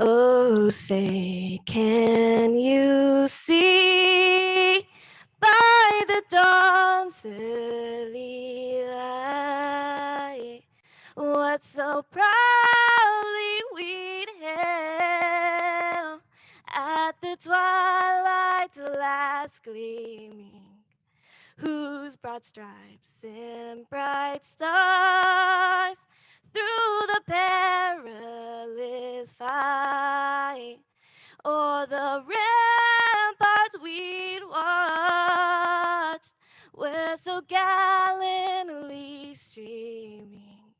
Oh, say, can you see by the dawn's early light what so proudly we'd hailed at the twilight's last gleaming, whose broad stripes and bright stars through the perilous fight o'er the ramparts we'd watched were so gallantly streaming,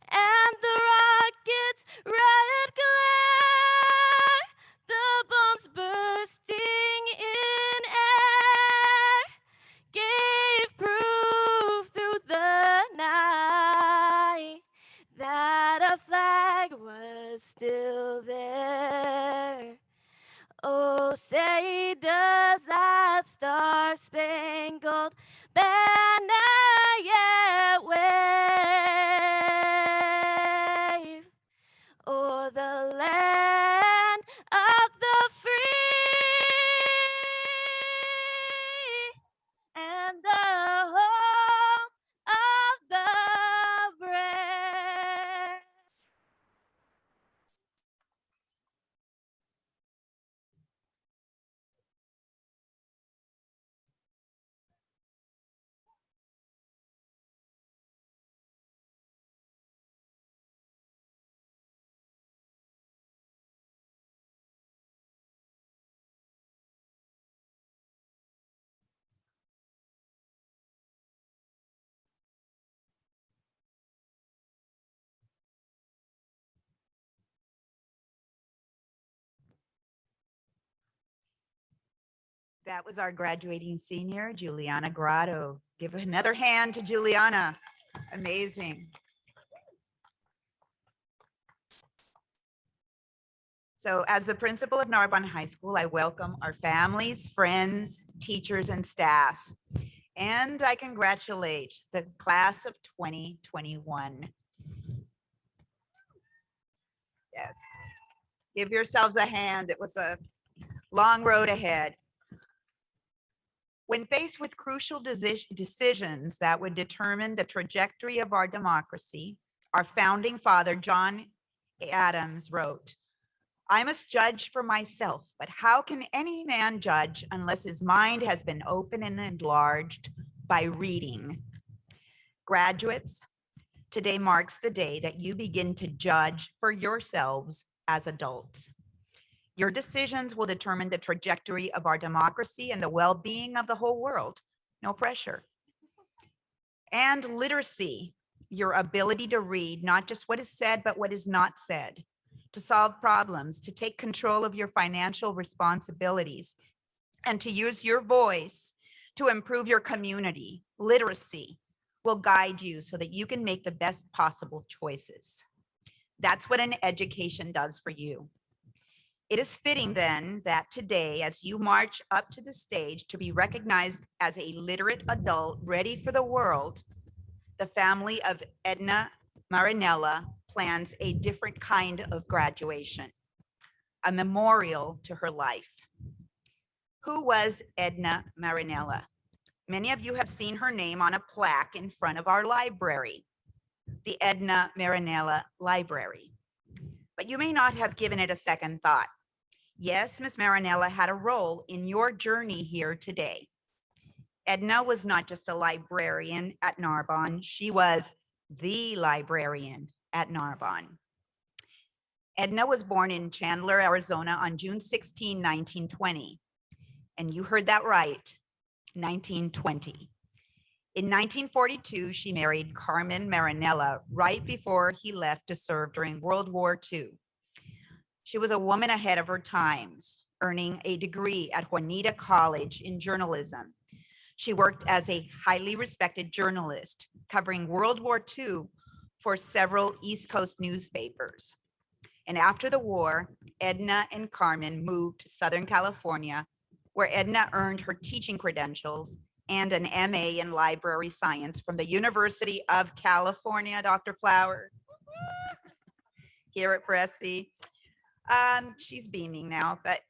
and the rocket's red glare, the bombs bursting in air, gave proof through the night that a flag was still there. Oh, say does that star-spangled banner yet wave o'er the land of the free and the home of the brave? That was our graduating senior, Juliana Grotto. Give another hand to Juliana. Amazing. So as the principal of Narbonne High School, I welcome our families, friends, teachers, and staff. And I congratulate the class of 2021. Yes. Give yourselves a hand. It was a long road ahead. When faced with crucial decisions that would determine the trajectory of our democracy, our founding father, John Adams, wrote, "I must judge for myself, but how can any man judge unless his mind has been opened and enlarged by reading?" Graduates, today marks the day that you begin to judge for yourselves as adults. Your decisions will determine the trajectory of our democracy and the well-being of the whole world. No pressure. And literacy, your ability to read not just what is said, but what is not said, to solve problems, to take control of your financial responsibilities, and to use your voice to improve your community. Literacy will guide you so that you can make the best possible choices. That's what an education does for you. It is fitting then that today, as you march up to the stage to be recognized as a literate adult ready for the world, the family of Edna Marinella plans a different kind of graduation, a memorial to her life. Who was Edna Marinella? Many of you have seen her name on a plaque in front of our library, the Edna Marinella Library. But you may not have given it a second thought. Yes, Ms. Marinella had a role in your journey here today. Edna was not just a librarian at Narbonne, she was the librarian at Narbonne. Edna was born in Chandler, Arizona on June 16, 1920. And you heard that right, 1920. In 1942, she married Carmen Marinella right before he left to serve during World War II. She was a woman ahead of her times, earning a degree at Juanita College in journalism. She worked as a highly respected journalist, covering World War II for several East Coast newspapers. And after the war, Edna and Carmen moved to Southern California, where Edna earned her teaching credentials and an MA in library science from the University of California, Dr. Flowers. Hear it for SC. She's beaming now, but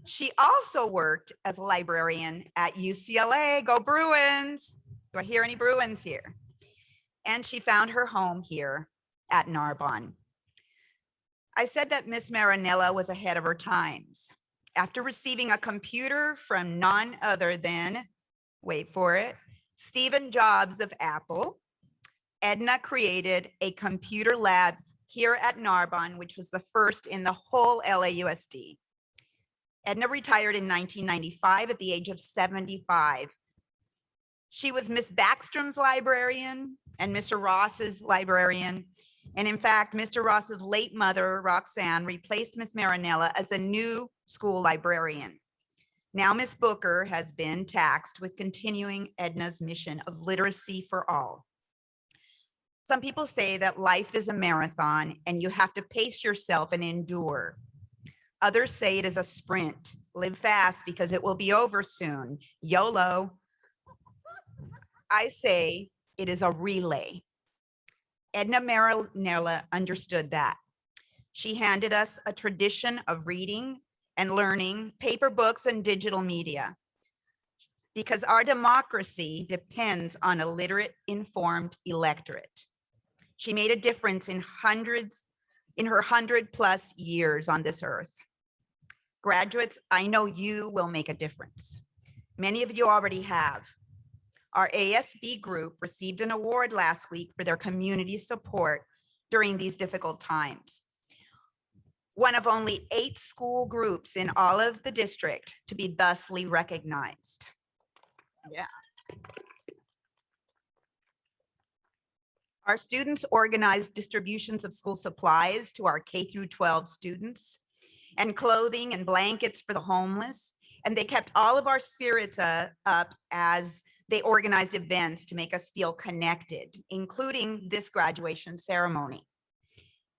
she also worked as a librarian at UCLA. Go Bruins! Do I hear any Bruins here? And she found her home here at Narbonne. I said that Miss Marinella was ahead of her times. After receiving a computer from none other than, wait for it, Stephen Jobs of Apple, Edna created a computer lab here at Narbonne, which was the first in the whole LAUSD. Edna retired in 1995 at the age of 75. She was Miss Backstrom's librarian and Mr. Ross's librarian. And in fact, Mr. Ross's late mother, Roxanne, replaced Miss Marinella as the new school librarian. Now Miss Booker has been tasked with continuing Edna's mission of literacy for all. Some people say that life is a marathon and you have to pace yourself and endure. Others say it is a sprint. Live fast because it will be over soon. YOLO. I say it is a relay. Edna Marinella understood that. She handed us a tradition of reading and learning, paper books and digital media, because our democracy depends on a literate, informed electorate. She made a difference in her 100+ years on this earth. Graduates, I know you will make a difference. Many of you already have. Our ASB group received an award last week for their community support during these difficult times. One of only 8 school groups in all of the district to be thusly recognized. Yeah. Our students organized distributions of school supplies to our K-12 students and clothing and blankets for the homeless. And they kept all of our spirits up as they organized events to make us feel connected, including this graduation ceremony.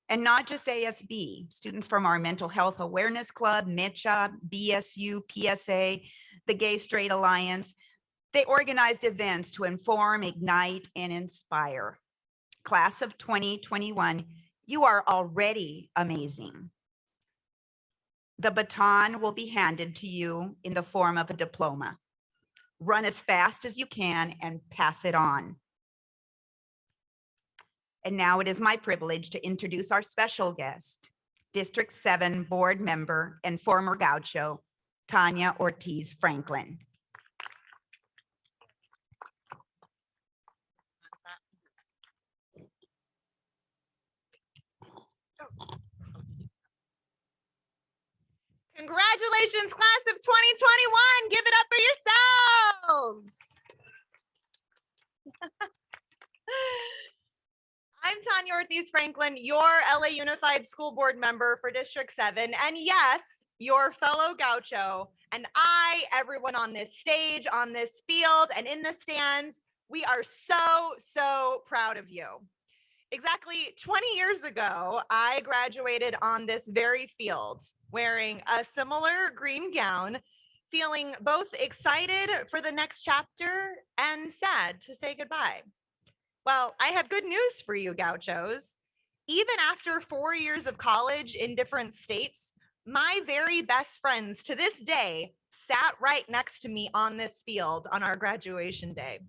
And not just ASB, students from our Mental Health Awareness Club, MICHA, BSU, PSA, the Gay Straight Alliance, they organized events to inform, ignite, and inspire. Class of 2021, you are already amazing. The baton will be handed to you in the form of a diploma. Run as fast as you can and pass it on. And now it is my privilege to introduce our special guest, District 7 board member and former Gaucho, Tanya Ortiz Franklin. Congratulations, class of 2021. Give it up for yourselves. I'm Tanya Ortiz Franklin, your LA Unified School Board member for District 7. And yes, your fellow Gaucho. And everyone on this stage, on this field, and in the stands, we are so proud of you. Exactly 20 years ago, I graduated on this very field, wearing a similar green gown, feeling both excited for the next chapter and sad to say goodbye. Well, I have good news for you, Gauchos. Even after 4 years of college in different states, my very best friends to this day sat right next to me on this field on our graduation day.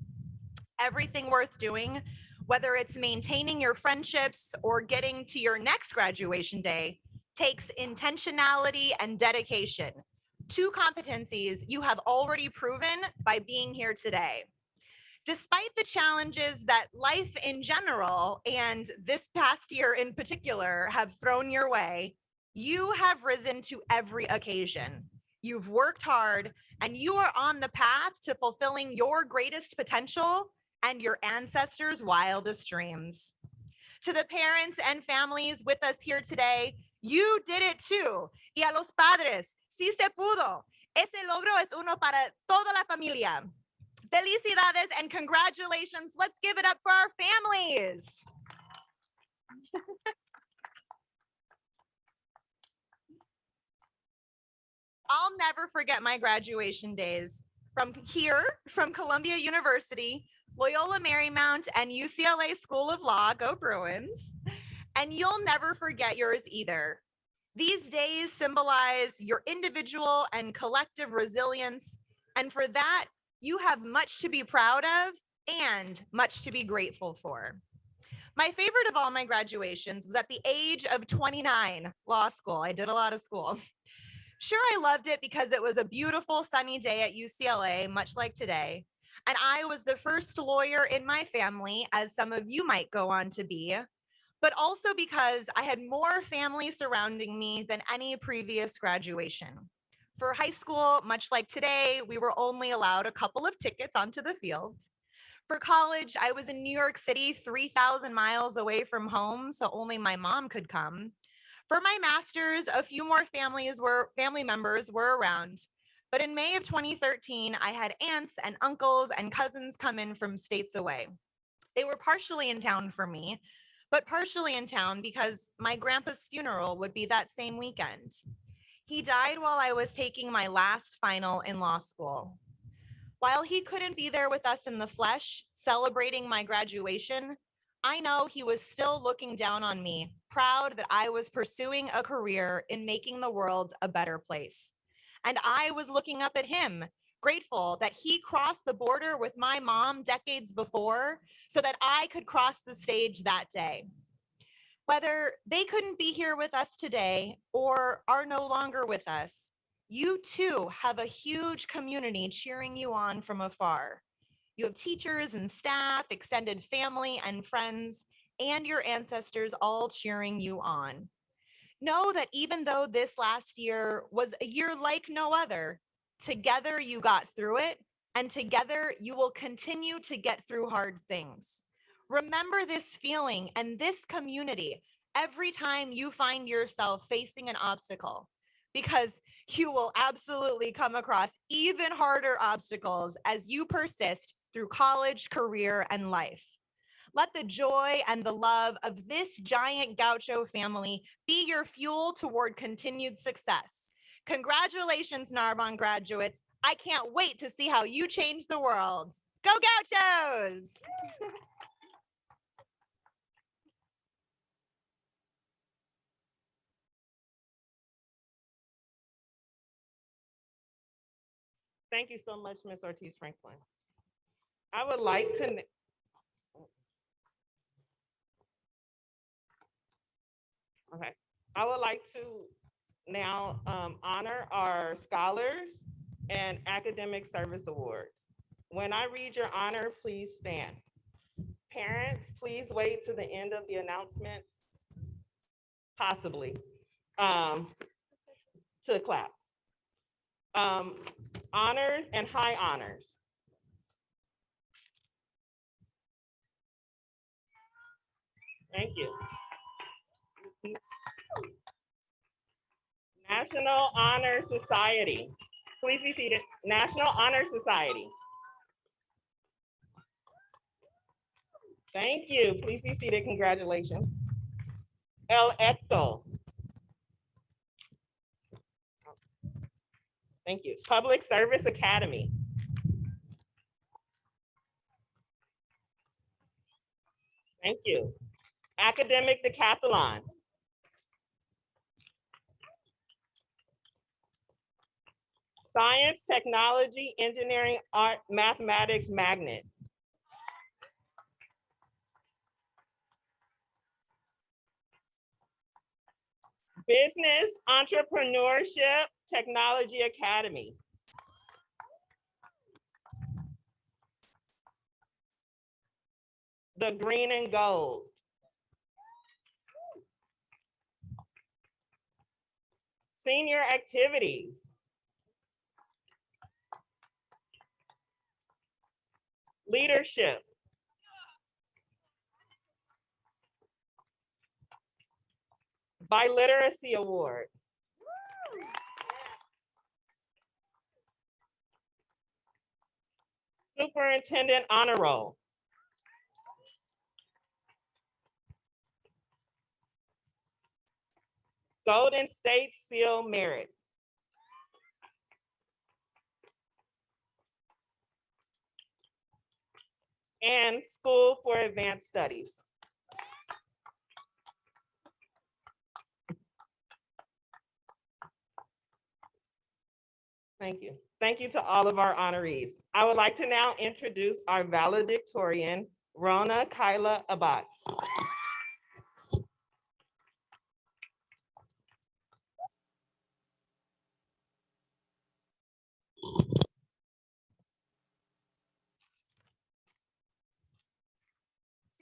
Everything worth doing, whether it's maintaining your friendships or getting to your next graduation day, takes intentionality and dedication. 2 competencies you have already proven by being here today. Despite the challenges that life in general and this past year in particular have thrown your way, you have risen to every occasion. You've worked hard and you are on the path to fulfilling your greatest potential and your ancestors' wildest dreams. To the parents and families with us here today, you did it too. Y a los padres, sí se pudo. Ese logro es uno para toda la familia. Felicidades and congratulations. Let's give it up for our families. I'll never forget my graduation days from Columbia University, Loyola Marymount, and UCLA School of Law. Go Bruins. And you'll never forget yours either. These days symbolize your individual and collective resilience, and for that, you have much to be proud of and much to be grateful for. My favorite of all my graduations was at the age of 29, law school. I did a lot of school. Sure, I loved it because it was a beautiful sunny day at UCLA, much like today. And I was the first lawyer in my family, as some of you might go on to be, but also because I had more family surrounding me than any previous graduation. For high school, much like today, we were only allowed a couple of tickets onto the field. For college, I was in New York City, 3,000 miles away from home, so only my mom could come. For my master's, a few more family members were around. But in May of 2013, I had aunts and uncles and cousins come in from states away. They were partially in town for me, but partially in town because my grandpa's funeral would be that same weekend. He died while I was taking my last final in law school. While he couldn't be there with us in the flesh, celebrating my graduation, I know he was still looking down on me, proud that I was pursuing a career in making the world a better place. And I was looking up at him, grateful that he crossed the border with my mom decades before so that I could cross the stage that day. Whether they couldn't be here with us today or are no longer with us, you too have a huge community cheering you on from afar. You have teachers and staff, extended family and friends, and your ancestors all cheering you on. Know that even though this last year was a year like no other, together you got through it, and together you will continue to get through hard things. Remember this feeling and this community every time you find yourself facing an obstacle, because you will absolutely come across even harder obstacles as you persist through college, career, and life. Let the joy and the love of this giant gaucho family be your fuel toward continued success. Congratulations, Narbonne graduates. I can't wait to see how you change the world. Go Gauchos! Thank you so much, Ms. Ortiz Franklin. I would like to, okay. I would like to now honor our scholars and academic service awards. When I read your honor, please stand. Parents, please wait to the end of the announcements, possibly, to clap. Honors and high honors. Thank you. National Honor Society. Please be seated. National Honor Society. Thank you. Please be seated. Congratulations. El Eto. Thank you. Public Service Academy. Thank you. Academic Decathlon. Science, Technology, Engineering, Art, Mathematics Magnet. Business, Entrepreneurship, Technology Academy. The Green and Gold. Senior Activities. Leadership. Biliteracy Award. Superintendent Honor Roll. Golden State Seal Merit. And School for Advanced Studies. Thank you. Thank you to all of our honorees. I would like to now introduce our valedictorian, Rona Kyla Abad.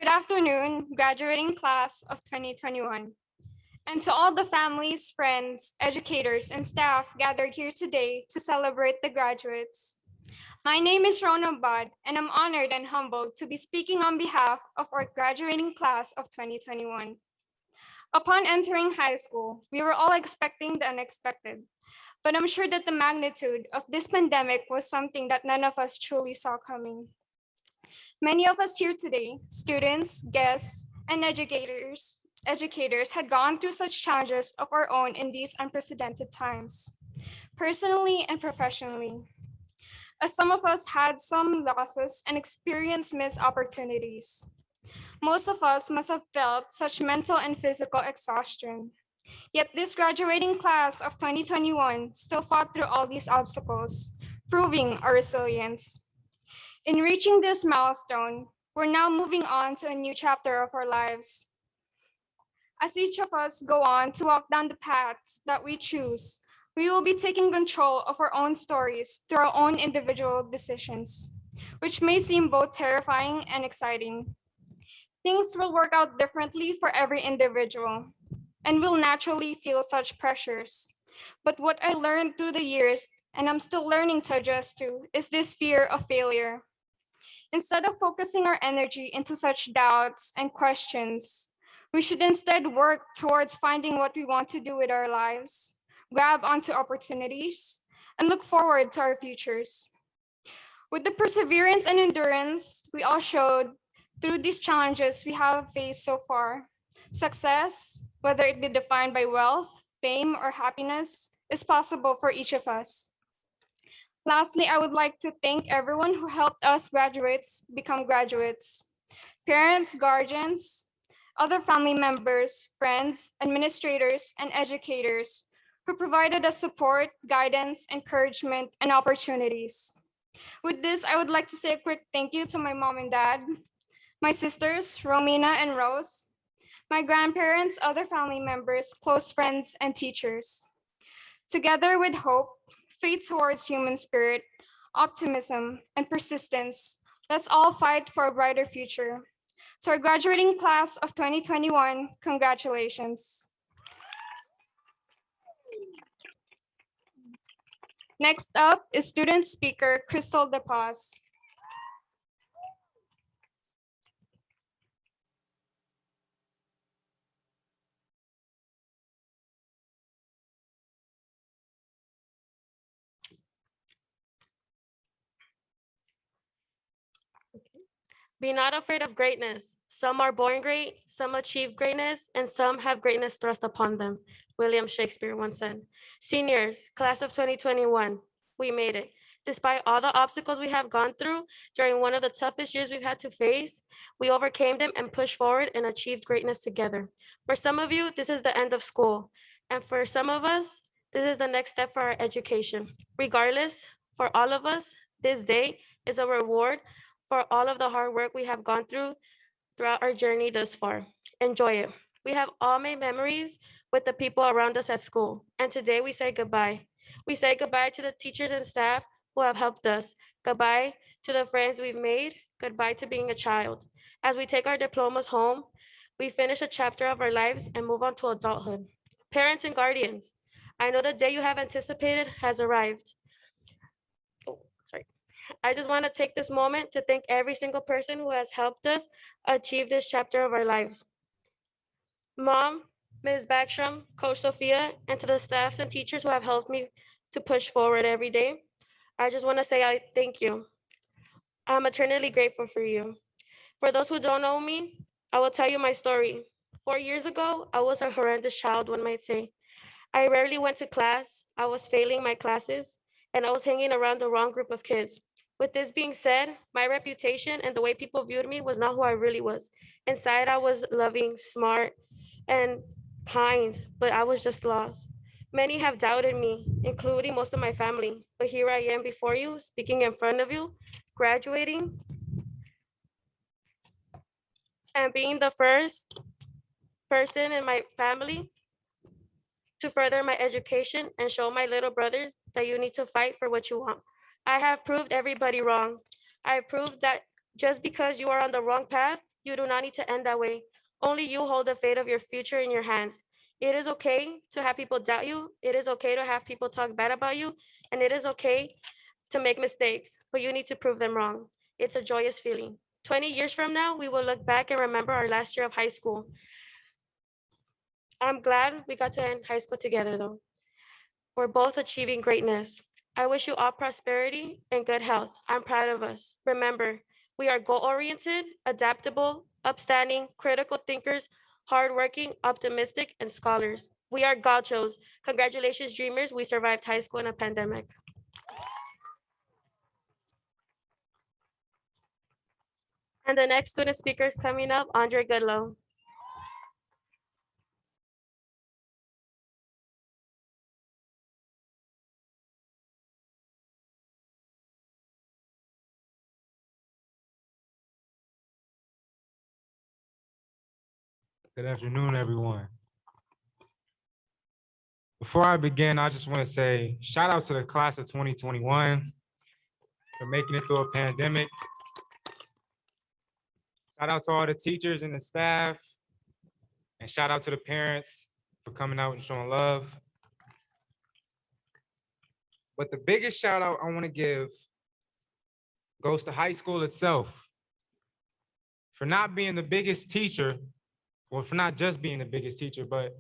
Good afternoon, graduating class of 2021, and to all the families, friends, educators, and staff gathered here today to celebrate the graduates. My name is Rona Bad, and I'm honored and humbled to be speaking on behalf of our graduating class of 2021. Upon entering high school, we were all expecting the unexpected, but I'm sure that the magnitude of this pandemic was something that none of us truly saw coming. Many of us here today, students, guests, and educators had gone through such challenges of our own in these unprecedented times, personally and professionally. As some of us had some losses and experienced missed opportunities, most of us must have felt such mental and physical exhaustion. Yet this graduating class of 2021 still fought through all these obstacles, proving our resilience. In reaching this milestone, we're now moving on to a new chapter of our lives. As each of us go on to walk down the paths that we choose, we will be taking control of our own stories through our own individual decisions, which may seem both terrifying and exciting. Things will work out differently for every individual, and we'll naturally feel such pressures. But what I learned through the years, and I'm still learning to adjust to, is this fear of failure. Instead of focusing our energy into such doubts and questions, we should instead work towards finding what we want to do with our lives, grab onto opportunities, and look forward to our futures. With the perseverance and endurance we all showed through these challenges we have faced so far, success, whether it be defined by wealth, fame, or happiness, is possible for each of us. Lastly, I would like to thank everyone who helped us graduates become graduates. Parents, guardians, other family members, friends, administrators, and educators who provided us support, guidance, encouragement, and opportunities. With this, I would like to say a quick thank you to my mom and dad, my sisters, Romina and Rose, my grandparents, other family members, close friends, and teachers. Together with hope, faith towards human spirit, optimism, and persistence, let's all fight for a brighter future. To our graduating class of 2021, congratulations. Next up is student speaker Crystal DePaz. Be not afraid of greatness. Some are born great, some achieve greatness, and some have greatness thrust upon them. William Shakespeare once said. Seniors, class of 2021, we made it. Despite all the obstacles we have gone through during one of the toughest years we've had to face, we overcame them and pushed forward and achieved greatness together. For some of you, this is the end of school. And for some of us, this is the next step for our education. Regardless, for all of us, this day is a reward for all of the hard work we have gone through throughout our journey thus far. Enjoy it. We have all made memories with the people around us at school, and today we say goodbye. We say goodbye to the teachers and staff who have helped us. Goodbye to the friends we've made. Goodbye to being a child. As we take our diplomas home, we finish a chapter of our lives and move on to adulthood. Parents and guardians, I know the day you have anticipated has arrived. Oh, sorry. I just want to take this moment to thank every single person who has helped us achieve this chapter of our lives. Mom, Ms. Backstrom, Coach Sophia, and to the staff and teachers who have helped me to push forward every day. I just want to say I thank you. I'm eternally grateful for you. For those who don't know me, I will tell you my story. 4 years ago, I was a horrendous child, one might say. I rarely went to class, I was failing my classes, and I was hanging around the wrong group of kids. With this being said, my reputation and the way people viewed me was not who I really was. Inside, I was loving, smart, and kind, but I was just lost. Many have doubted me, including most of my family, but here I am before you, speaking in front of you, graduating, and being the first person in my family to further my education and show my little brothers that you need to fight for what you want. I have proved everybody wrong. I have proved that just because you are on the wrong path, you do not need to end that way. Only you hold the fate of your future in your hands. It is okay to have people doubt you. It is okay to have people talk bad about you. And it is okay to make mistakes, but you need to prove them wrong. It's a joyous feeling. 20 years from now, we will look back and remember our last year of high school. I'm glad we got to end high school together, though. We're both achieving greatness. I wish you all prosperity and good health. I'm proud of us. Remember, we are goal-oriented, adaptable, upstanding, critical thinkers, hardworking, optimistic, and scholars. We are gauchos. Congratulations, dreamers. We survived high school in a pandemic. And the next student speaker is coming up, Andre Goodlow. Good afternoon, everyone. Before I begin, I just want to say shout out to the class of 2021 for making it through a pandemic. Shout out to all the teachers and the staff, and shout out to the parents for coming out and showing love. But the biggest shout out I want to give goes to high school itself for not being the biggest teacher, or for not just being the biggest teacher, but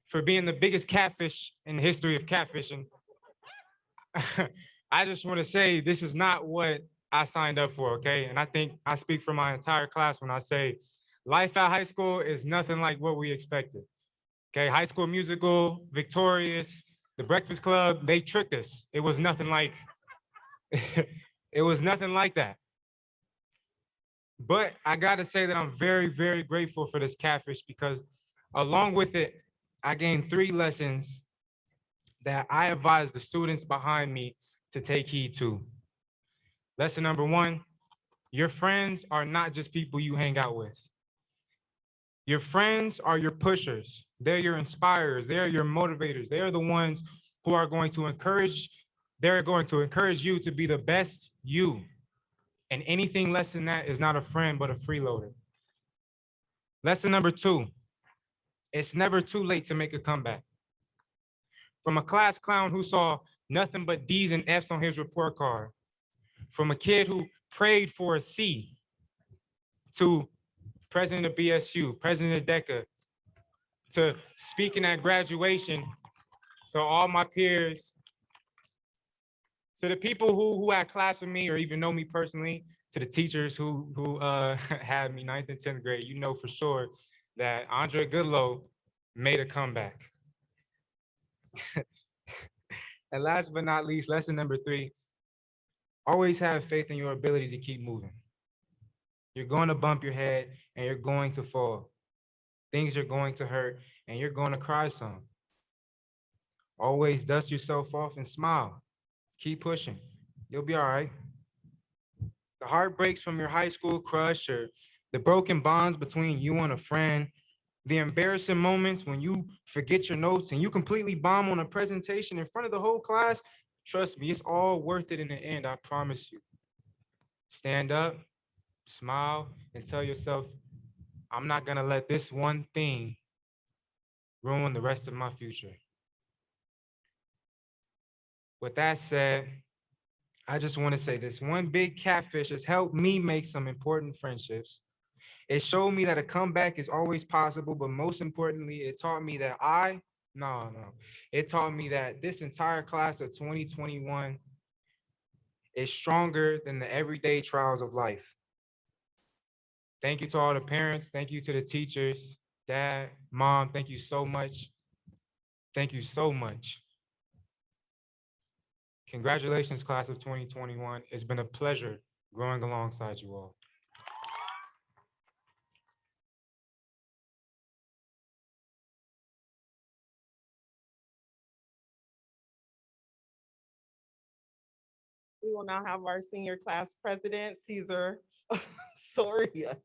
for being the biggest catfish in the history of catfishing. I just want to say this is not what I signed up for, okay? And I think I speak for my entire class when I say life at high school is nothing like what we expected. Okay, High School Musical, Victorious, The Breakfast Club, they tricked us. It was nothing like, it was nothing like that. But I gotta say that I'm very, very grateful for this catfish because along with it, I gained 3 lessons that I advise the students behind me to take heed to. Lesson number 1, your friends are not just people you hang out with. Your friends are your pushers. They're your inspirers. They're your motivators. They are the ones who are going to encourage, they're going to encourage you to be the best you. And anything less than that is not a friend, but a freeloader. Lesson number 2, it's never too late to make a comeback. From a class clown who saw nothing but D's and F's on his report card, from a kid who prayed for a C, to president of BSU, president of DECA, to speaking at graduation, to all my peers, to the people who had class with me or even know me personally, to the teachers who had me 9th and 10th grade, you know for sure that Andre Goodlow made a comeback. And last but not least, lesson number 3, always have faith in your ability to keep moving. You're going to bump your head and you're going to fall. Things are going to hurt and you're going to cry some. Always dust yourself off and smile. Keep pushing. You'll be all right. The heartbreaks from your high school crush or the broken bonds between you and a friend, the embarrassing moments when you forget your notes and you completely bomb on a presentation in front of the whole class, trust me, it's all worth it in the end, I promise you. Stand up, smile, and tell yourself, I'm not gonna let this one thing ruin the rest of my future. With that said, I just want to say this one big catfish has helped me make some important friendships. It showed me that a comeback is always possible, but most importantly, it taught me that it taught me that this entire class of 2021 is stronger than the everyday trials of life. Thank you to all the parents. Thank you to the teachers, dad, mom. Thank you so much. Thank you so much. Congratulations, class of 2021. It's been a pleasure growing alongside you all. will now have our senior class president, Cesar Soria.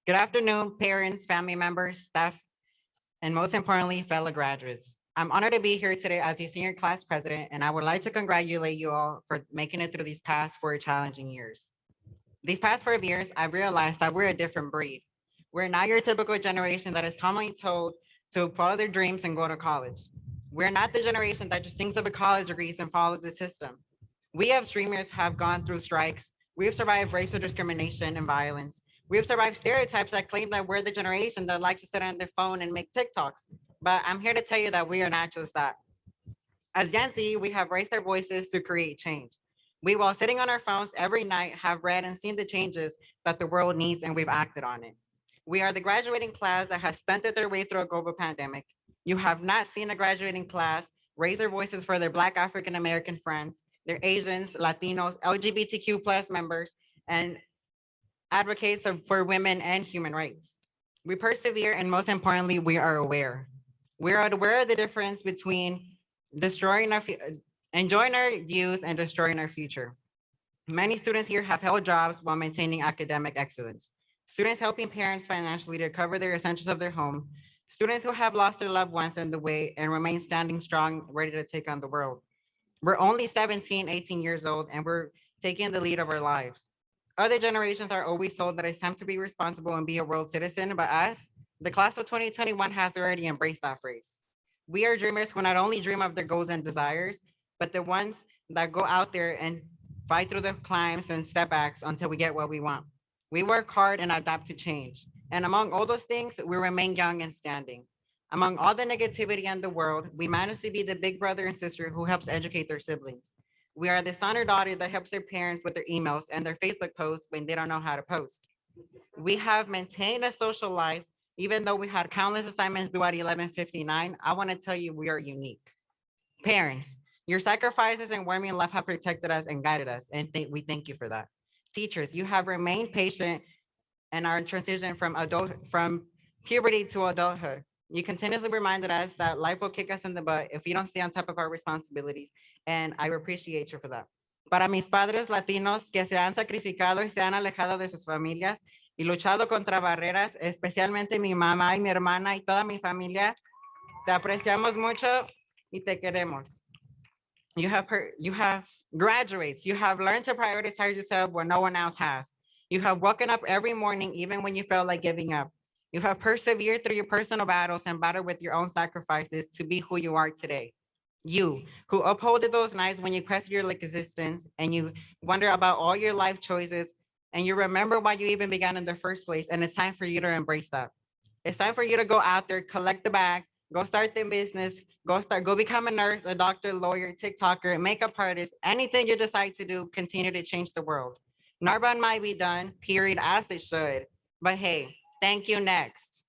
Good afternoon, parents, family members, staff, and most importantly, fellow graduates. I'm honored to be here today as your senior class president, and I would like to congratulate you all for making it through these past 4 challenging years. These past 4 years, I've realized that we're a different breed. We're not your typical generation that is commonly told to follow their dreams and go to college. We're not the generation that just thinks of a college degrees and follows the system. We as streamers have gone through strikes. We have survived racial discrimination and violence. We have survived stereotypes that claim that we're the generation that likes to sit on their phone and make TikToks. But I'm here to tell you that we are not just that. As Gen Z, we have raised our voices to create change. We, while sitting on our phones every night, have read and seen the changes that the world needs, and we've acted on it. We are the graduating class that has stunted their way through a global pandemic. You have not seen a graduating class raise their voices for their Black African American friends, their Asians, Latinos, LGBTQ plus members, and advocates for women and human rights. We persevere, and most importantly, we are aware. We are aware of the difference between destroying enjoying our youth and destroying our future. Many students here have held jobs while maintaining academic excellence. Students helping parents financially to cover their essentials of their home. Students who have lost their loved ones in the way and remain standing strong, ready to take on the world. We're only 17, 18 years old, and we're taking the lead of our lives. Other generations are always told that it's time to be responsible and be a world citizen, but us, the class of 2021 has already embraced that phrase. We are dreamers who not only dream of their goals and desires, but the ones that go out there and fight through the climbs and setbacks until we get what we want. We work hard and adapt to change. And among all those things, we remain young and standing. Among all the negativity in the world, we manage to be the big brother and sister who helps educate their siblings. We are the son or daughter that helps their parents with their emails and their Facebook posts when they don't know how to post. We have maintained a social life, even though we had countless assignments due at 11:59. I want to tell you we are unique. Parents, your sacrifices and warming love have protected us and guided us, and we thank you for that. Teachers, you have remained patient in our transition from puberty to adulthood. You continuously reminded us that life will kick us in the butt if we don't stay on top of our responsibilities, and I appreciate you for that. Para mis padres latinos que se han sacrificado y se han alejado de sus familias y luchado contra barreras, especialmente mi mamá y mi hermana y toda mi familia, te apreciamos mucho y te queremos. You have graduates. You have learned to prioritize yourself when no one else has. You have woken up every morning even when you felt like giving up. You have persevered through your personal battles and battled with your own sacrifices to be who you are today. You who upholded those nights when you questioned your existence and you wonder about all your life choices and you remember why you even began in the first place, and it's time for you to embrace that. It's time for you to go out there, collect the bag, go start the business, go become a nurse, a doctor, lawyer, TikToker, makeup artist, anything you decide to do, continue to change the world. Narbonne might be done, period, as it should, but hey, thank you, next.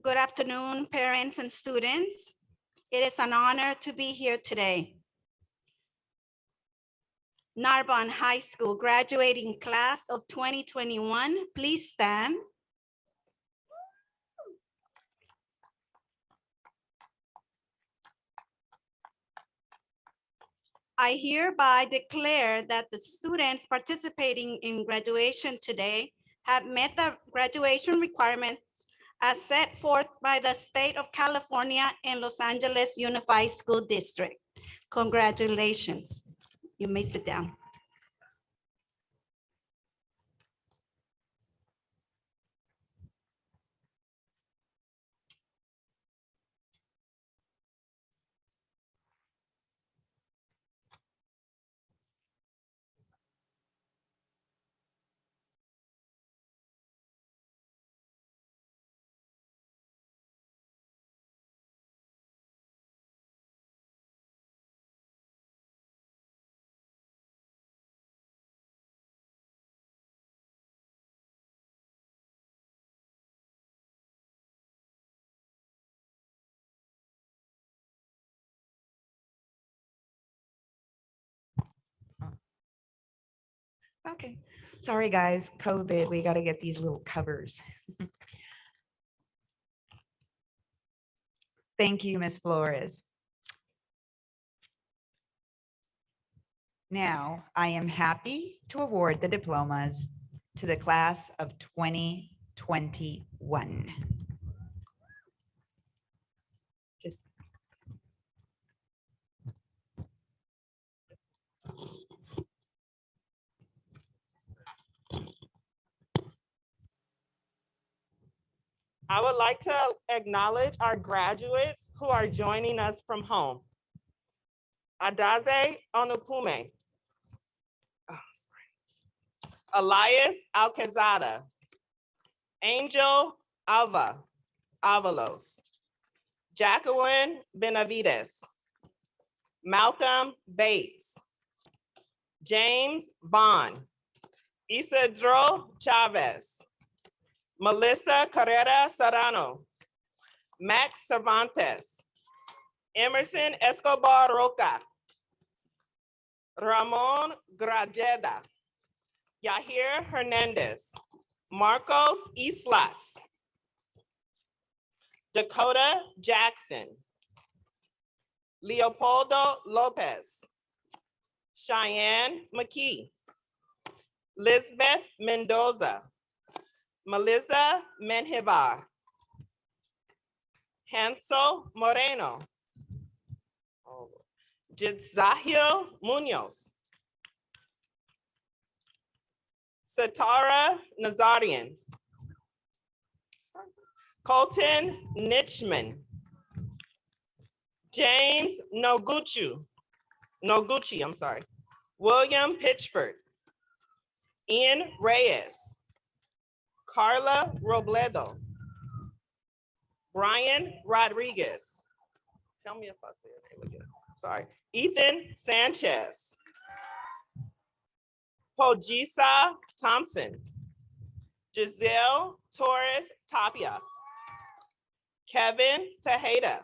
Good afternoon, parents and students. It is an honor to be here today. Narbonne High School graduating class of 2021, please stand. I hereby declare that the students participating in graduation today have met the graduation requirements as set forth by the state of California and Los Angeles Unified School District. Congratulations. You may sit down. Okay, sorry guys, COVID, we got to get these little covers. Thank you, Ms. Flores. Now, I am happy to award the diplomas to the class of 2021. Just I would like to acknowledge our graduates who are joining us from home. Adaze Onupume. Elias Alcazada. Angel Avalos. Jacqueline Benavides. Malcolm Bates. James Bond. Isidro Chavez. Melissa Carrera Serrano. Max Cervantes. Emerson Escobar Roca. Ramon Grajeda. Yahir Hernandez. Marcos Islas. Dakota Jackson. Leopoldo Lopez. Cheyenne McKee. Lisbeth Mendoza. Melissa Menjivar. Hansel Moreno. Jitzahil Munoz. Satara Nazarian. Colton Nitchman. James Noguchi, I'm sorry. William Pitchford. Ian Reyes. Carla Robledo. Brian Rodriguez. Tell me if I say your name again. Sorry. Ethan Sanchez. Pojisa Thompson. Giselle Torres Tapia. Kevin Tejeda.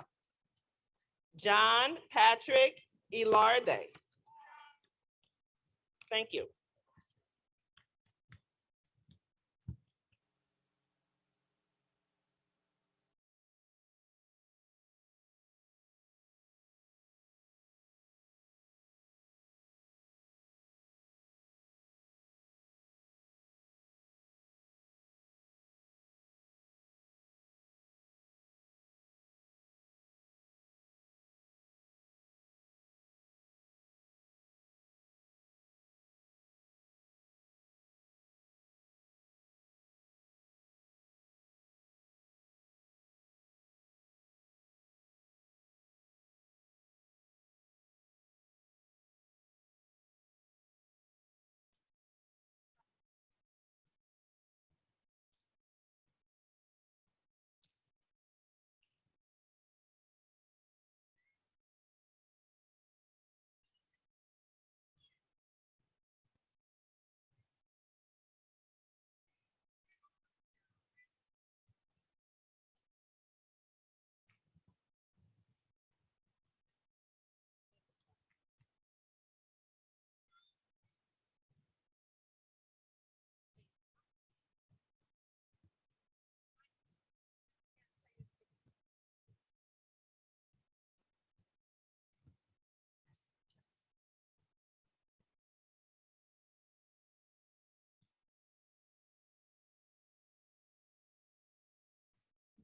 John Patrick Ilarde. Thank you.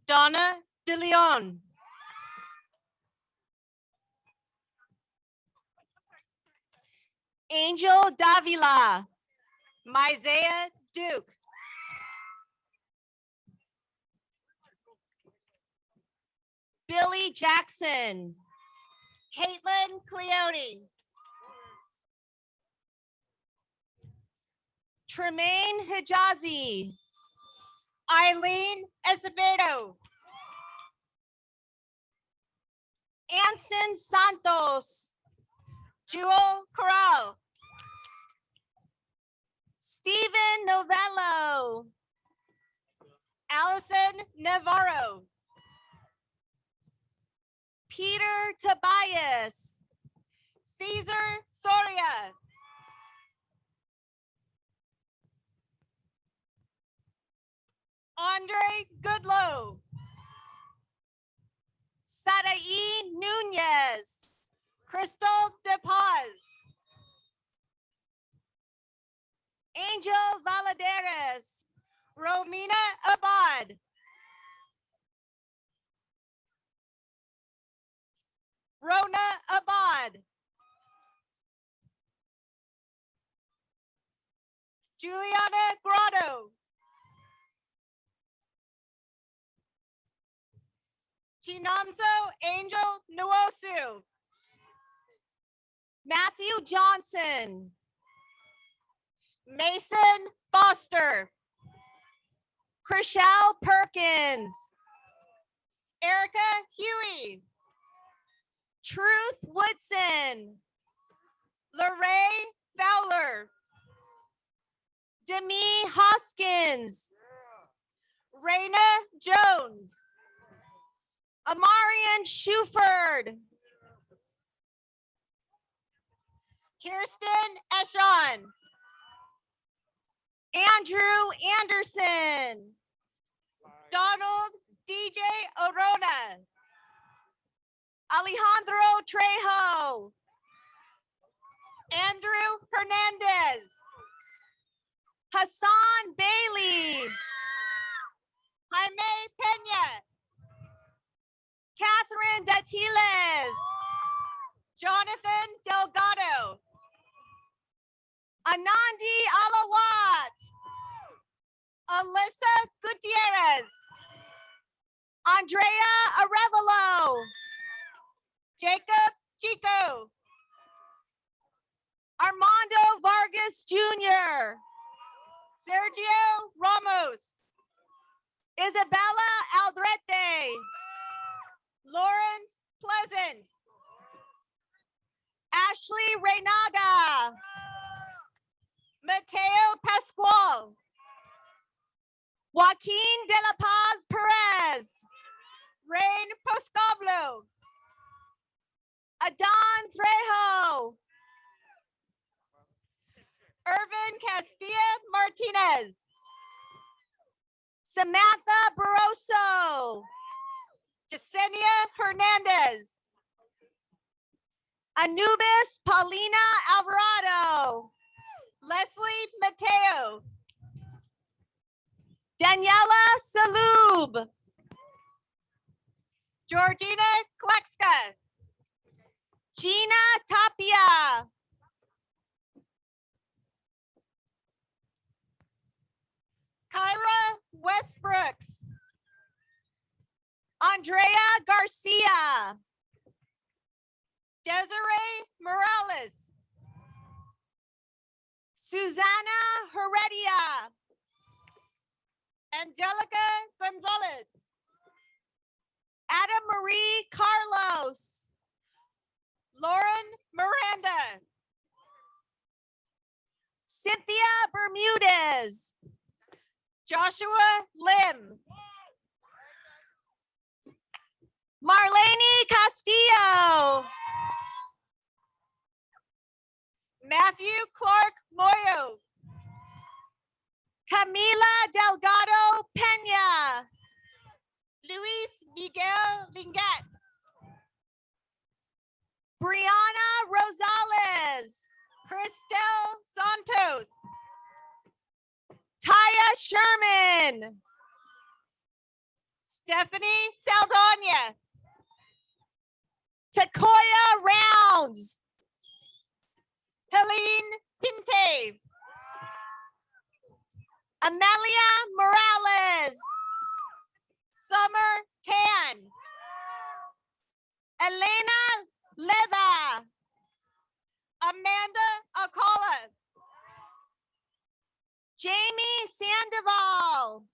Donna De Leon. Angel Davila. Myzaya Duke. Billy Jackson. Caitlin Cleone. Tremaine Hijazi. Eileen Escobedo. Anson Santos. Jewel Corral. Stephen Novello. Allison Navarro. Peter Tobias. Cesar Soria. Andre Goodlow. Saraí Nunez. Crystal DePaz. Angel Valadares. Romina Abad. Rona Abad. Juliana Grotto. Chinamso Angel Nwosu. Matthew Johnson. Mason Foster. Chriselle Perkins. Erica Huey. Truth Woodson. Lorraine Fowler. Demi Hoskins. Raina Jones. Amarian Shuford. Kirsten Eshon. Andrew Anderson. Donald DJ Orona. Alejandro Trejo. Andrew Hernandez. Hassan Bailey. Jaime Pena. Catherine Datiles. Jonathan Delgado. Anandi Alawat. Alyssa Gutierrez. Andrea Arevalo. Jacob Chico. Armando Vargas Jr. Sergio Ramos. Isabella Aldrete. Lawrence Pleasant. Ashley Reynaga. Mateo Pascual. Joaquin De La Paz Perez. Rain Poscoblo. Adon Trejo. Irvin Castilla Martinez. Samantha Barroso. Yesenia Hernandez. Anubis Paulina Alvarado. Leslie Mateo. Daniela Salub. Georgina Klexka. Gina Tapia. Kyra Westbrooks. Andrea Garcia. Desiree Morales. Susana Heredia. Angelica Gonzalez. Adam Marie Carlos. Lauren Miranda. Cynthia Bermudez. Joshua Lim. Marlene Castillo. Matthew Clark Moyo. Camila Delgado Pena. Luis Miguel Lingat. Brianna Rosales. Cristel Santos. Taya Sherman. Stephanie Saldana. Takoya Rounds. Helene Pinte. Amelia Morales. Summer Tan. Elena Leva. Amanda Acala. Jamie Sandoval.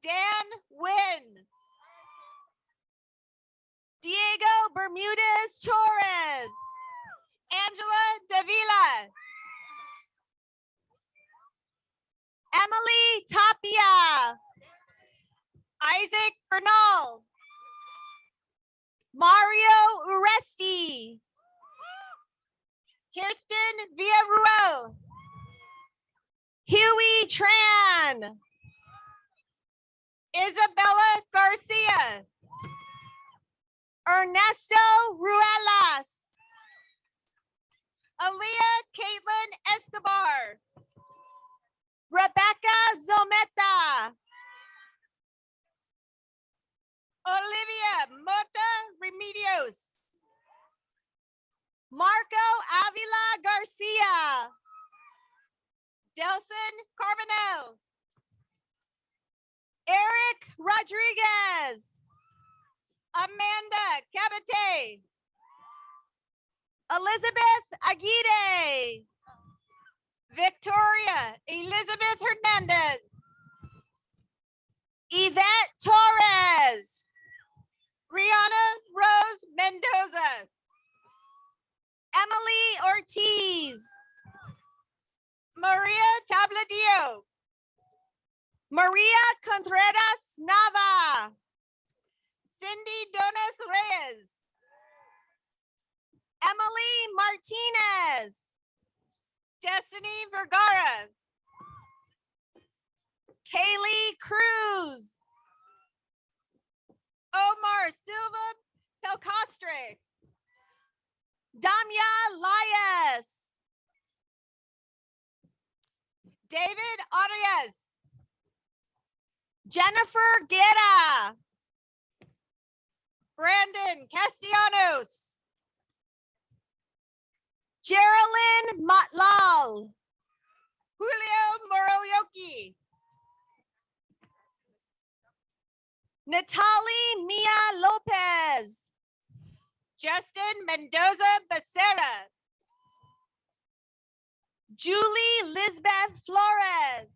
Dan Wynn. Diego Bermudez Torres. Angela Davila. Emily Tapia. Isaac Bernal. Mario Uresti. Kirsten Villarruel. Huey Tran. Isabella Garcia. Ernesto Ruelas. Aaliyah Caitlin Escobar. Rebecca Zometa. Olivia Mota Remedios. Marco Avila Garcia. Delson Carbonell. Eric Rodriguez. Amanda Cabate. Elizabeth Aguirre. Victoria Elizabeth Hernandez. Yvette Torres. Rihanna Rose Mendoza. Emily Ortiz. Maria Tabladillo. Maria Contreras Nava. Cindy Donas Reyes. Emily Martinez. Destiny Vergara. Kaylee Cruz. Omar Silva Pelcastre. Damia Lias. David Arias. Jennifer Guerra. Brandon Castellanos. Geraldine Matlal. Julio Moroyoki. Natalie Mia Lopez. Justin Mendoza Becerra. Julie Lisbeth Flores.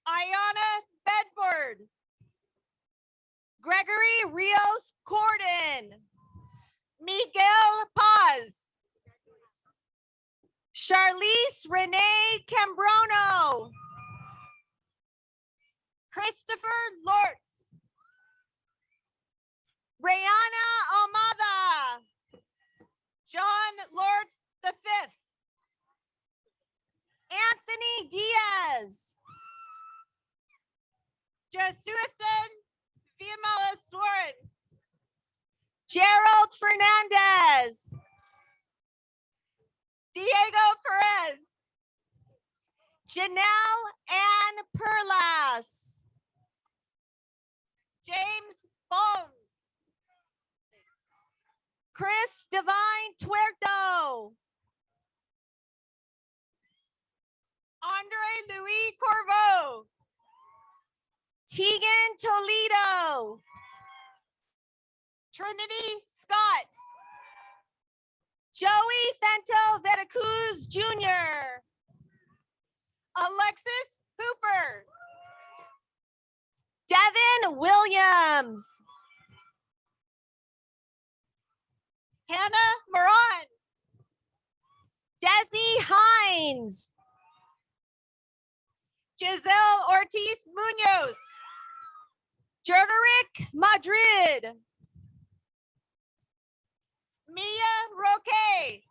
Ayana Bedford. Gregory Rios Corden. Miguel Paz. Charlize Renee Cambrono. Christopher Lortz. Rayana Almada. John Lortz V. Anthony Diaz. Josuathan Viamala Swarn. Gerald Fernandez. Diego Perez. Janelle Ann Perlas. James Bones. Chris Divine Tuerto. Andre Louis Corvo. Tegan Toledo. Trinity Scott. Joey Fento Veracruz Jr. Alexis Hooper. Devin Williams. Hannah Moran. Desi Hines. Giselle Ortiz Munoz. Jerderick Madrid. Mia Roque.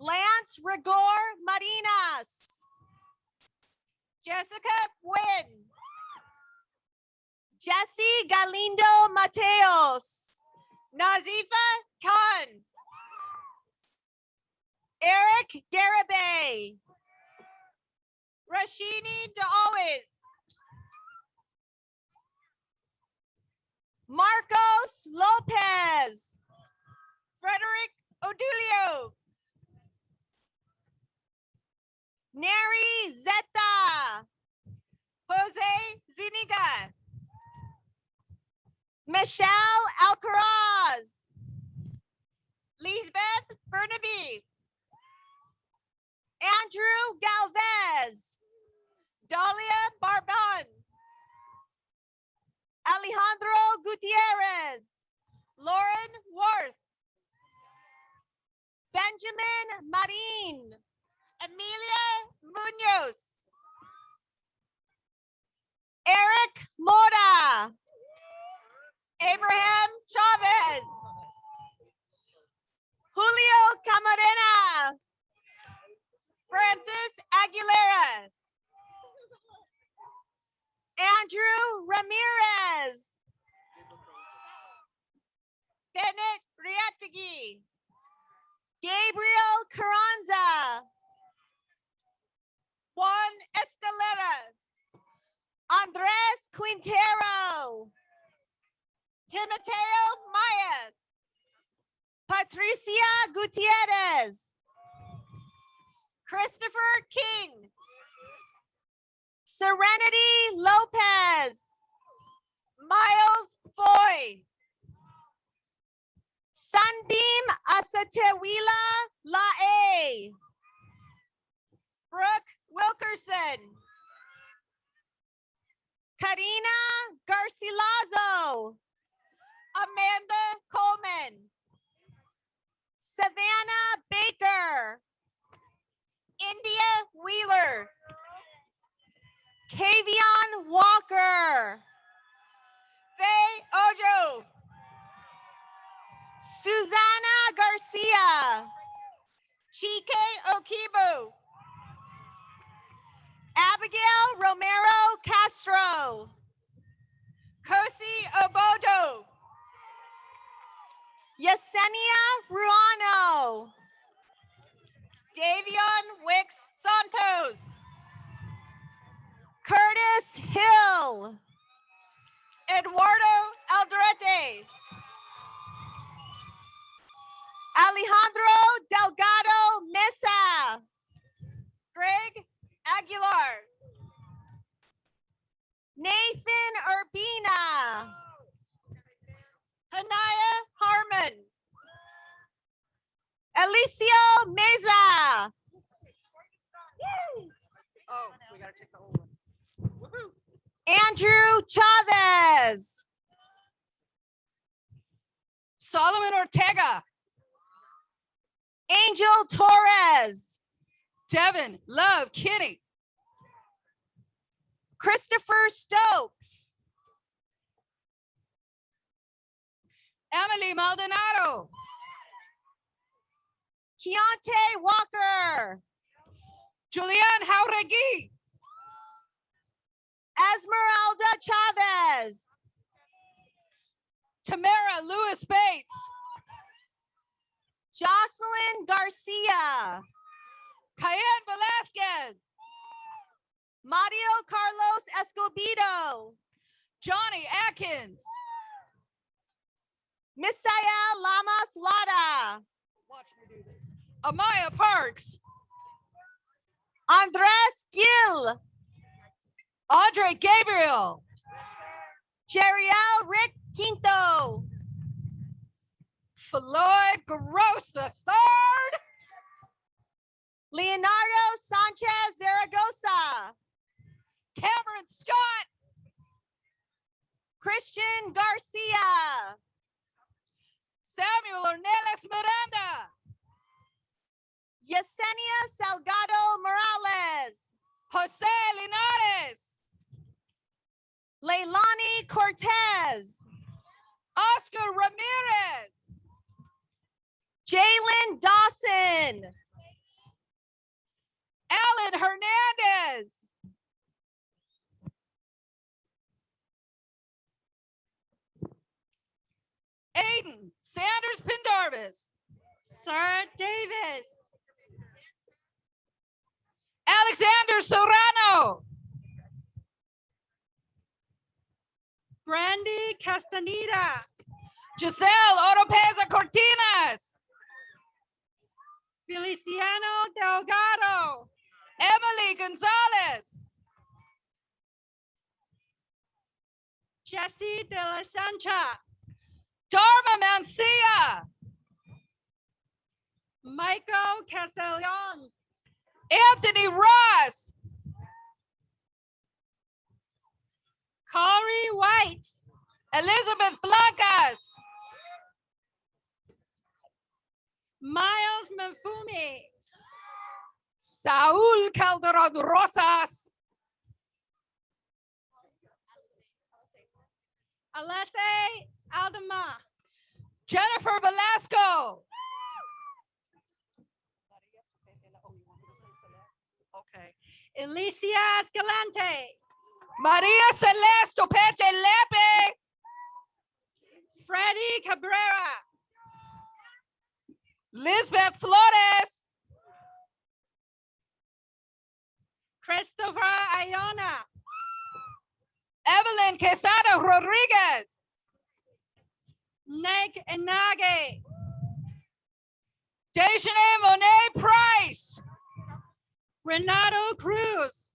Lance Rigor Marinas. Jessica Wynn. Jesse Galindo Mateos. Nazifa Khan. Eric Garibay. Rashini DeAlways. Marcos Lopez. Frederick Odilio. Neri Zeta. Jose Zuniga. Michelle Alcaraz. Lisbeth Burnaby. Andrew Galvez. Dahlia Barbon. Alejandro Gutierrez. Lauren Worth. Benjamin Marin. Emilia Munoz. Eric Mora. Abraham Chavez. Julio Camarena. Francis Aguilera. Andrew Ramirez. Bennett Riatigui. Gabriel Carranza. Juan Escalera. Andres Quintero. Timoteo Maya. Patricia Gutierrez. Christopher King. Serenity Lopez. Miles Foy. Sunbeam Asatewila Lae. Brooke Wilkerson. Karina Garcilazo. Amanda Coleman. Savannah Baker. India Wheeler. Kavion Walker. Faye Ojo. Susanna Garcia. Chike Okibu. Abigail Romero Castro. Kosi Obodo. Yesenia Ruano. Davion Wicks Santos. Curtis Hill. Eduardo Alderete. Alejandro Delgado Mesa. Greg Aguilar. Nathan Urbina. Hanaya Harmon. Alicio Meza. Oh, we gotta take the old one. Andrew Chavez. Solomon Ortega. Angel Torres. Devin Love Kitty. Christopher Stokes. Emily Maldonado. Keontae Walker. Julianne Jauregui. Esmeralda Chavez. Tamara Lewis Bates. Jocelyn Garcia. Cayenne Velasquez. Mario Carlos Escobedo. Johnny Atkins. Misael Lamas Lada. Watch me do this. Amaya Parks. Andres Gil. Andre Gabriel. Jeriel Rick Quinto. Floyd Gross III. Leonardo Sanchez Zaragoza. Cameron Scott. Christian Garcia. Samuel Ornelas Miranda. Yesenia Salgado Morales. Jose Linares. Leilani Cortez. Oscar Ramirez. Jalen Dawson. Alan Hernandez. Aiden Sanders Pendarvis. Sarah Davis. Alexander Serrano. Brandy Castaneda. Giselle Oropeza Cortinas. Feliciano Delgado. Emily Gonzalez. Jesse De La Sancha. Dharma Mancia. Michael Castellon. Anthony Ross. Corey White. Elizabeth Blancas. Miles Mafumi. Saul Calderon Rosas. Alessi Aldama. Jennifer Velasco. Okay. Alicia Escalante. Maria Celeste Opete Lepe. Freddie Cabrera. Lisbeth Flores. Christopher Iona. Evelyn Quesada Rodriguez. Nick Inage. Dejane Monet Price. Renato Cruz.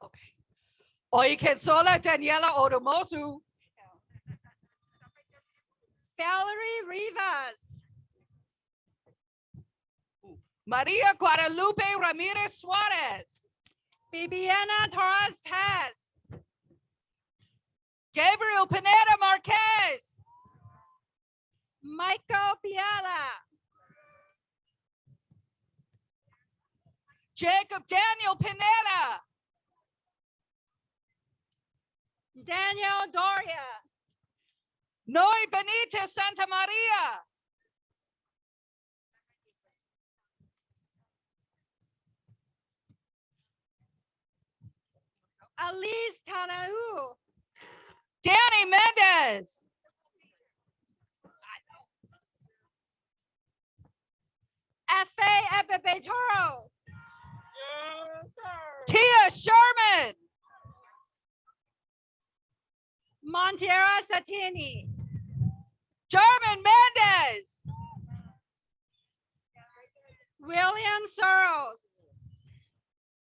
Okay. Oikensola Daniela Odomosu. Valerie Rivas. Maria Guadalupe Ramirez Suarez. Bibiana Torres Paz. Gabriel Pineda Marquez. Michael Piala. Jacob Daniel Pineda. Daniel Doria. Noe Benitez Santa Maria. Alice Tanau. Danny Mendez. F.A. Ebebetoro. Tia Sherman. Montera Satini. German Mendez. William Soros.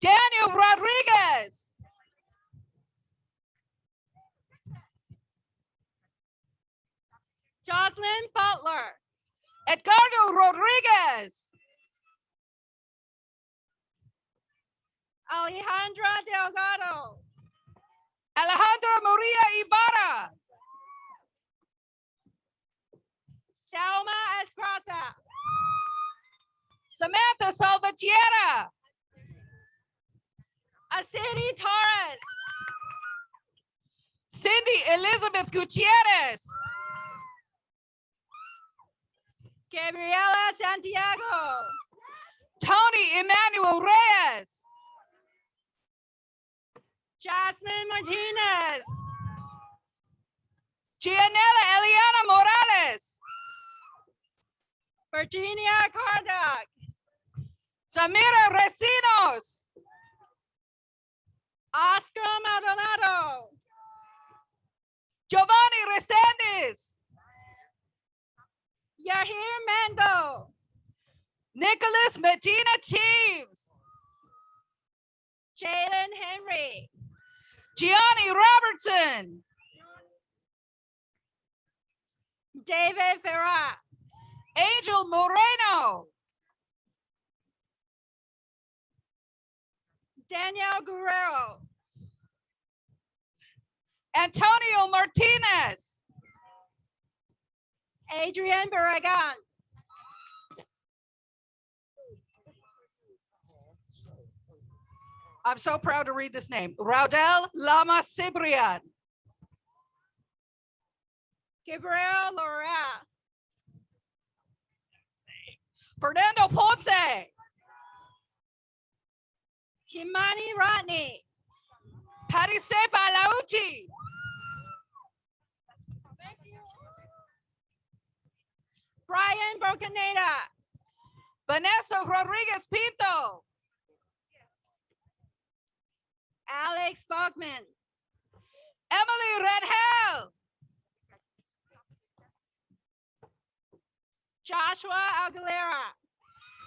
Daniel Rodriguez. Jocelyn Butler. Edgardo Rodriguez. Alejandra Delgado. Alejandra Maria Ibarra. Selma Esparza. Samantha Salvatierra. Asini Torres. Cindy Elizabeth Gutierrez. Gabriela Santiago. Tony Emmanuel Reyes. Jasmine Martinez. Gianella Eliana Morales. Virginia Cardock. Samira Recinos. Oscar Maldonado. Giovanni Resendez. Yahir Mendo. Nicholas Medina Teams. Jalen Henry. Gianni Robertson. David Ferrat. Angel Moreno. Daniel Guerrero. Antonio Martinez. Adrian Barragan. I'm so proud to read this name. Raudel Lama Cibrian. Gabriel Lorea. Fernando Ponce. Himani Ratney. Patty Sepa Lauchi. Brian Brocaneda. Vanessa Rodriguez Pinto. Alex Bogman. Emily Redhell. Joshua Aguilera.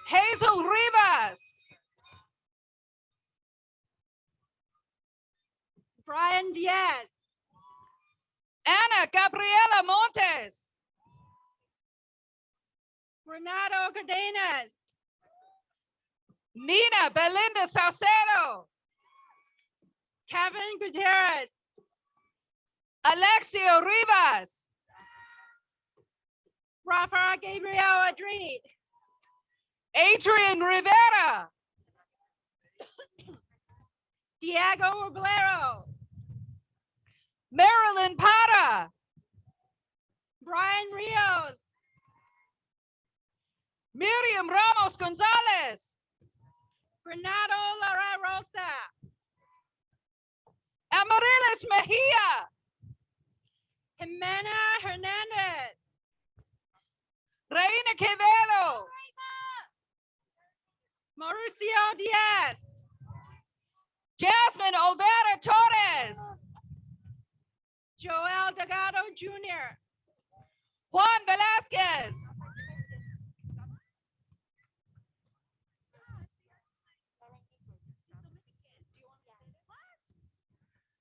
Hazel Rivas. Brian Diaz. Ana Gabriela Montes. Renato Cardenas. Nina Belinda Salcedo. Kevin Gutierrez. Alexio Rivas. Rafa Gabriel Adrid. Adrian Rivera. Diego Roblero. Marilyn Pata. Brian Rios. Miriam Ramos Gonzalez. Renato Lara Rosa. Amarilis Mejia. Jimena Hernandez. Reina Quevedo. Mauricio Diaz. Jasmine Olvera Torres. Joel Delgado Jr. Juan Velasquez.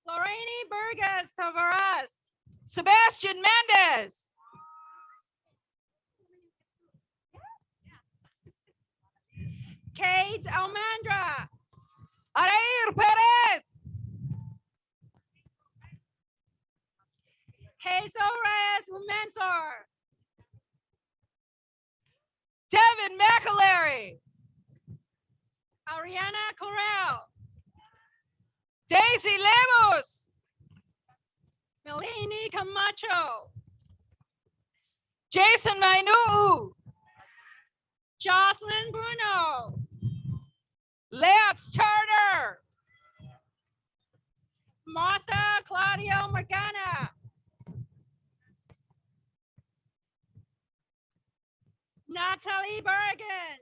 Lorraine Burgess Tavares. Sebastian Mendez. Kate Almandra. Arair Perez. Hazel Reyes Mensor. Devin McAlery. Ariana Corral. Daisy Lemos. Melanie Camacho. Jason Mainuu. Jocelyn Bruno. Lance Turner. Martha Claudio Morgana. Natalie Bergen.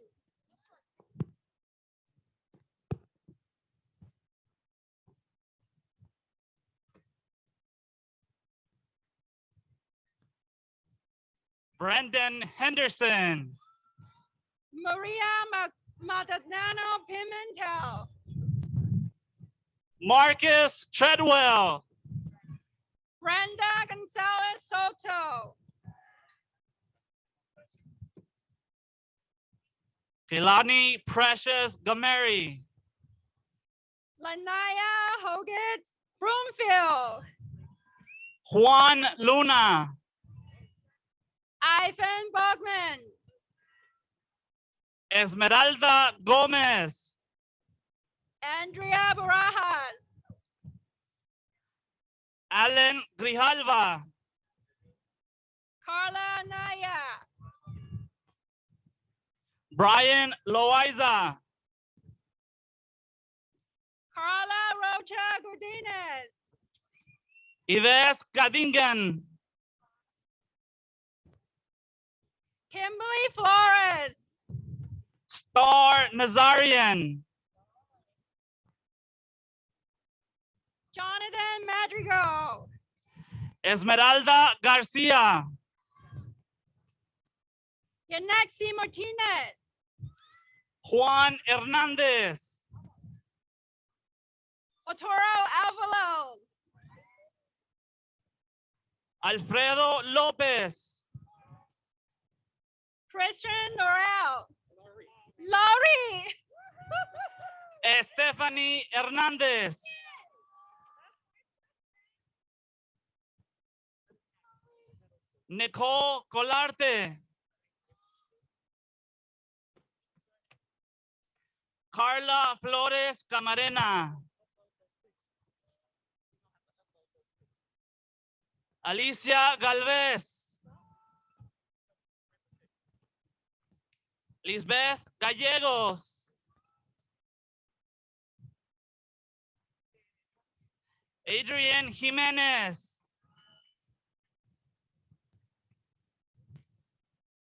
Brendan Henderson. Maria Maldonado Pimentel. Marcus Treadwell. Brenda Gonzalez Soto. Kilani Precious Gameri. Lanaya Hoggett Broomfield. Juan Luna. Ivan Bogman. Esmeralda Gomez. Andrea Barajas. Allen Grijalva. Carla Naya. Brian Loaiza. Carla Rocha Godinez. Ives Kadingen. Kimberly Flores. Star Nazarian. Jonathan Madrigal. Esmeralda Garcia. Yanexi Martinez. Juan Hernandez. Otoro Alvalos. Alfredo Lopez. Christian Norell. Laurie. Stephanie Hernandez. Nicole Colarte. Carla Flores Camarena. Alicia Galvez. Lisbeth Gallegos. Adrian Jimenez.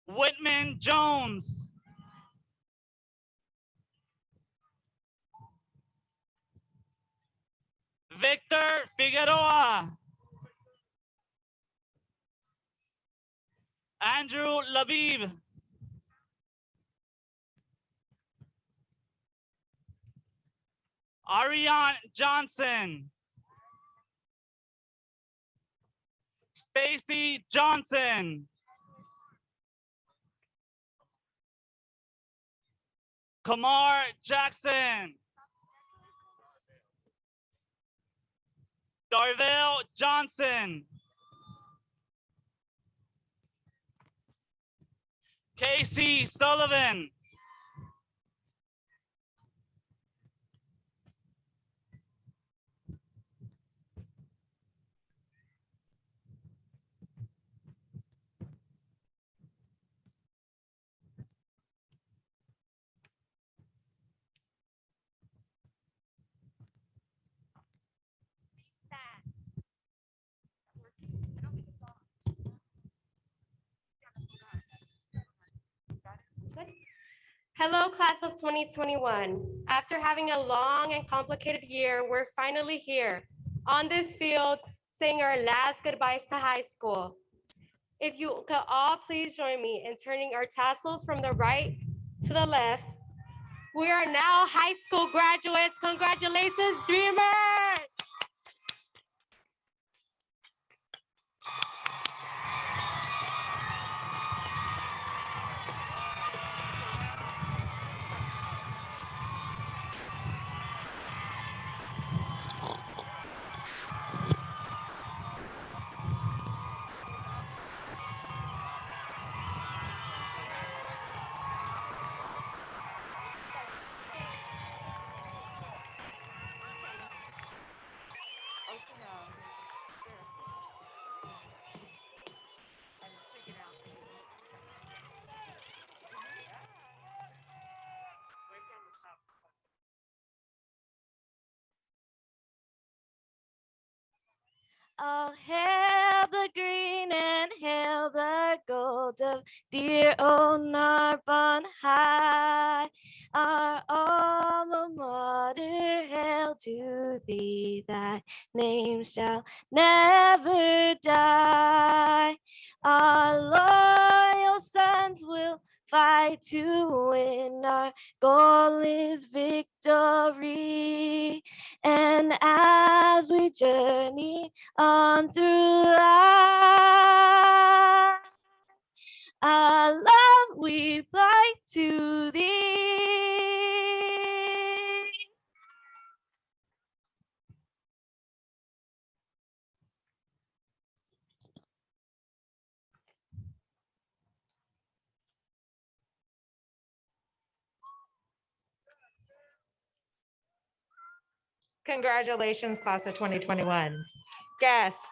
Whitman Jones. Victor Figueroa. Andrew Labib. Ariane Johnson. Stacy Johnson. Kamar Jackson. Darvell Johnson. Casey Sullivan. Hello, class of 2021. After having a long and complicated year, we're finally here on this field saying our last goodbyes to high school. If you could all please join me in turning our tassels from the right to the left. We are now high school graduates. Congratulations, dreamers! All hail the green and hail the gold of dear old Narbonne High. Our alma mater, hail to thee, thy name shall never die. Our loyal sons will fight to win, our goal is victory. And as we journey on through life, our love we fly to thee. Congratulations, class of 2021. Guests,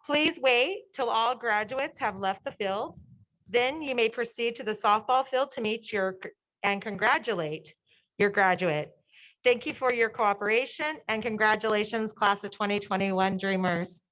please wait till all graduates have left the field. Then you may proceed to the softball field to meet and congratulate your graduate. Thank you for your cooperation and congratulations, class of 2021 Dreamers.